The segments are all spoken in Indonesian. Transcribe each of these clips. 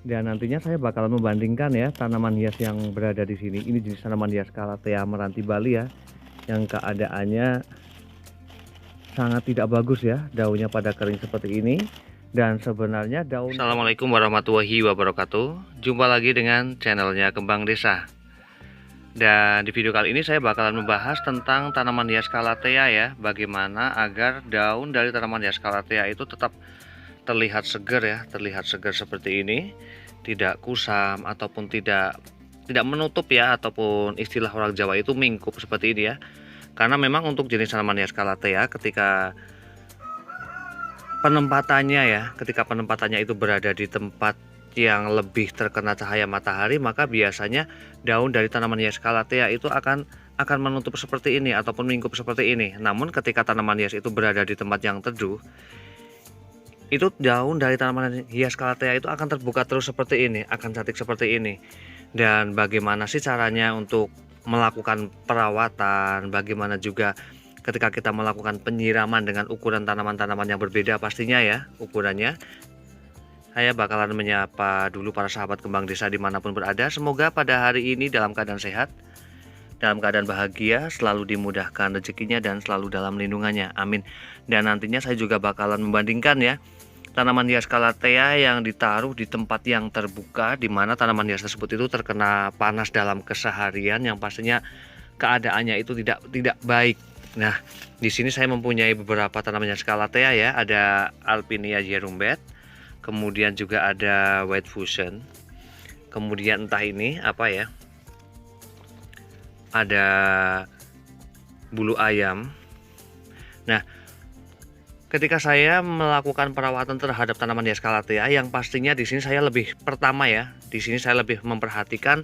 Dan nantinya saya bakalan membandingkan ya tanaman hias yang berada di sini. Ini jenis tanaman hias Calathea meranti Bali ya, yang keadaannya sangat tidak bagus ya, daunnya pada kering seperti ini. Dan sebenarnya daun. Assalamualaikum warahmatullahi wabarakatuh. Jumpa lagi dengan channelnya Kembang Desa. Dan di video kali ini saya bakalan membahas tentang tanaman hias Calathea ya, bagaimana agar daun dari tanaman hias Calathea itu tetap terlihat segar ya, terlihat segar seperti ini, tidak kusam ataupun tidak menutup ya, ataupun istilah orang Jawa itu mingkup seperti ini ya. Karena memang untuk jenis tanaman hias Calathea ketika penempatannya itu berada di tempat yang lebih terkena cahaya matahari, maka biasanya daun dari tanaman hias Calathea itu akan menutup seperti ini ataupun mingkup seperti ini. Namun ketika tanaman hias itu berada di tempat yang teduh, itu daun dari tanaman hias Calathea itu akan terbuka terus seperti ini, akan cantik seperti ini. Dan bagaimana sih caranya untuk melakukan perawatan, bagaimana juga ketika kita melakukan penyiraman dengan ukuran tanaman-tanaman yang berbeda pastinya ya ukurannya. Saya bakalan menyapa dulu para sahabat Kembang Desa dimanapun berada. Semoga pada hari ini dalam keadaan sehat, dalam keadaan bahagia, selalu dimudahkan rezekinya dan selalu dalam lindungannya. Amin. Dan nantinya saya juga bakalan membandingkan ya tanaman hias Calathea yang ditaruh di tempat yang terbuka, di mana tanaman hias tersebut itu terkena panas dalam keseharian, yang pastinya keadaannya itu tidak baik. Nah, di sini saya mempunyai beberapa tanaman hias Calathea ya, ada Alpinia Jerumbet, kemudian juga ada White Fusion, kemudian entah ini apa ya, ada bulu ayam. Nah, ketika saya melakukan perawatan terhadap tanaman hias Calathea, yang pastinya di sini saya lebih pertama ya, di sini saya lebih memperhatikan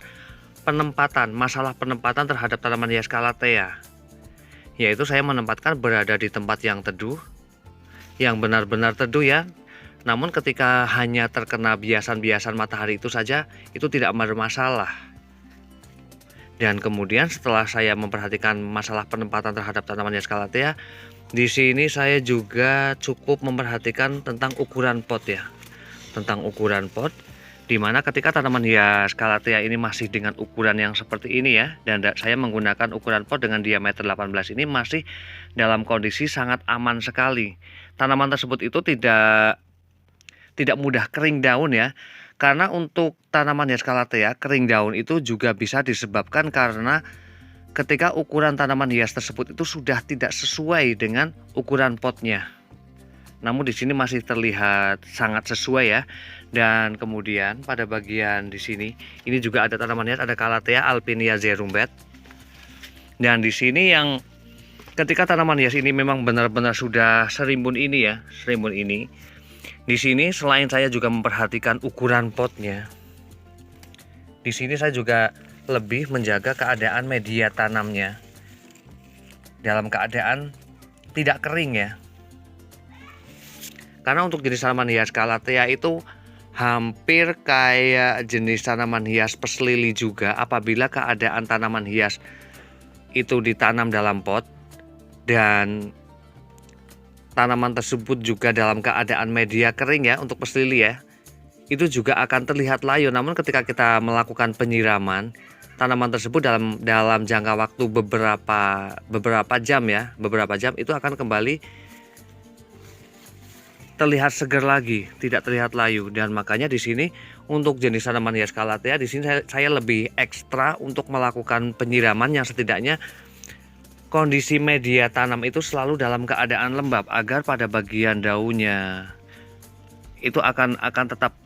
masalah penempatan terhadap tanaman hias Calathea, yaitu saya menempatkan berada di tempat yang teduh, yang benar-benar teduh ya. Namun ketika hanya terkena biasan-biasan matahari itu saja, itu tidak bermasalah. Dan kemudian setelah saya memperhatikan masalah penempatan terhadap tanaman hias Calathea, di sini saya juga cukup memperhatikan tentang ukuran pot ya. Tentang ukuran pot, dimana ketika tanaman hias Calathea ini masih dengan ukuran yang seperti ini ya, dan saya menggunakan ukuran pot dengan diameter 18 ini masih dalam kondisi sangat aman sekali. Tanaman tersebut itu tidak mudah kering daun ya, karena untuk tanaman hias Calathea kering daun itu juga bisa disebabkan karena ketika ukuran tanaman hias tersebut itu sudah tidak sesuai dengan ukuran potnya. Namun di sini masih terlihat sangat sesuai ya. Dan kemudian pada bagian di sini ini juga ada tanaman hias, ada Calathea Alpinia Jerumbet. Dan di sini yang ketika tanaman hias ini memang benar-benar sudah serimbun ini ya, serimbun ini. Di sini selain saya juga memperhatikan ukuran potnya, di sini saya juga lebih menjaga keadaan media tanamnya dalam keadaan tidak kering ya. Karena untuk jenis tanaman hias Calathea itu hampir kayak jenis tanaman hias pes lili juga. Apabila keadaan tanaman hias itu ditanam dalam pot dan tanaman tersebut juga dalam keadaan media kering ya, untuk pes lili ya, itu juga akan terlihat layu. Namun ketika kita melakukan penyiraman, tanaman tersebut dalam jangka waktu beberapa jam ya, beberapa jam itu akan kembali terlihat segar lagi, tidak terlihat layu. Dan makanya di sini untuk jenis tanaman hias Calathea, di sini saya lebih ekstra untuk melakukan penyiraman yang setidaknya kondisi media tanam itu selalu dalam keadaan lembab, agar pada bagian daunnya itu akan tetap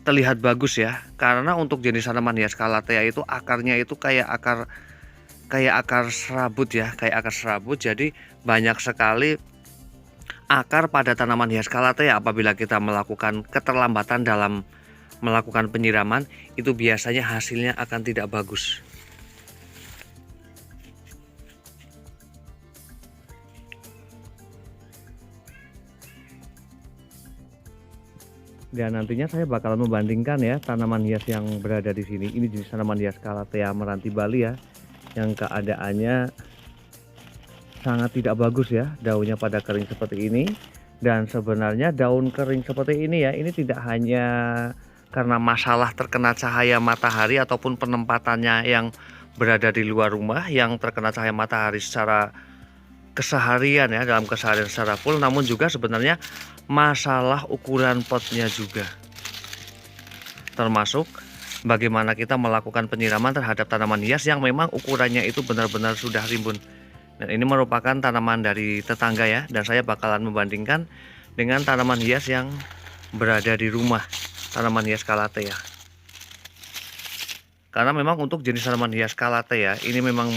terlihat bagus ya. Karena untuk jenis tanaman hias Calathea itu akarnya itu kayak akar serabut ya, kayak akar serabut. Jadi banyak sekali akar pada tanaman hias Calathea. Apabila kita melakukan keterlambatan dalam melakukan penyiraman, itu biasanya hasilnya akan tidak bagus. Dan nantinya saya bakalan membandingkan ya tanaman hias yang berada di sini. Ini jenis tanaman hias Calathea meranti Bali ya, yang keadaannya sangat tidak bagus ya, daunnya pada kering seperti ini. Dan sebenarnya daun kering seperti ini ya, ini tidak hanya karena masalah terkena cahaya matahari ataupun penempatannya yang berada di luar rumah yang terkena cahaya matahari secara keseharian ya, dalam keseharian secara full, namun juga sebenarnya masalah ukuran potnya juga, termasuk bagaimana kita melakukan penyiraman terhadap tanaman hias yang memang ukurannya itu benar-benar sudah rimbun. Dan ini merupakan tanaman dari tetangga ya, dan saya bakalan membandingkan dengan tanaman hias yang berada di rumah, tanaman hias Calathea. Karena memang untuk jenis tanaman hias Calathea ini memang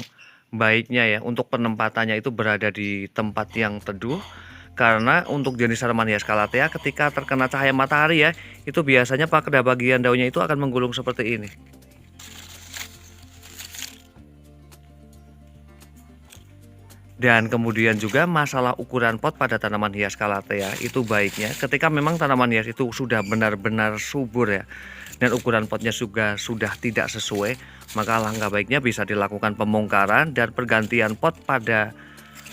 baiknya ya untuk penempatannya itu berada di tempat yang teduh, karena untuk jenis tanaman hias Calathea ketika terkena cahaya matahari ya, itu biasanya pada bagian daunnya itu akan menggulung seperti ini. Dan kemudian juga masalah ukuran pot pada tanaman hias Calathea itu baiknya ketika memang tanaman hias itu sudah benar-benar subur ya, dan ukuran potnya juga sudah tidak sesuai, maka langkah baiknya bisa dilakukan pembongkaran dan pergantian pot pada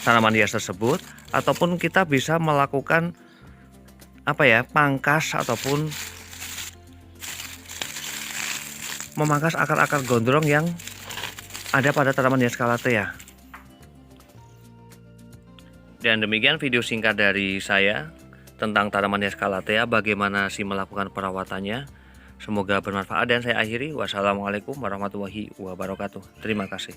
tanaman hias tersebut, ataupun kita bisa melakukan pangkas ataupun memangkas akar-akar gondrong yang ada pada tanaman hias Calathea. Dan demikian video singkat dari saya tentang tanaman hias Calathea, bagaimana sih melakukan perawatannya. Semoga bermanfaat dan saya akhiri. Wassalamualaikum warahmatullahi wabarakatuh. Terima kasih.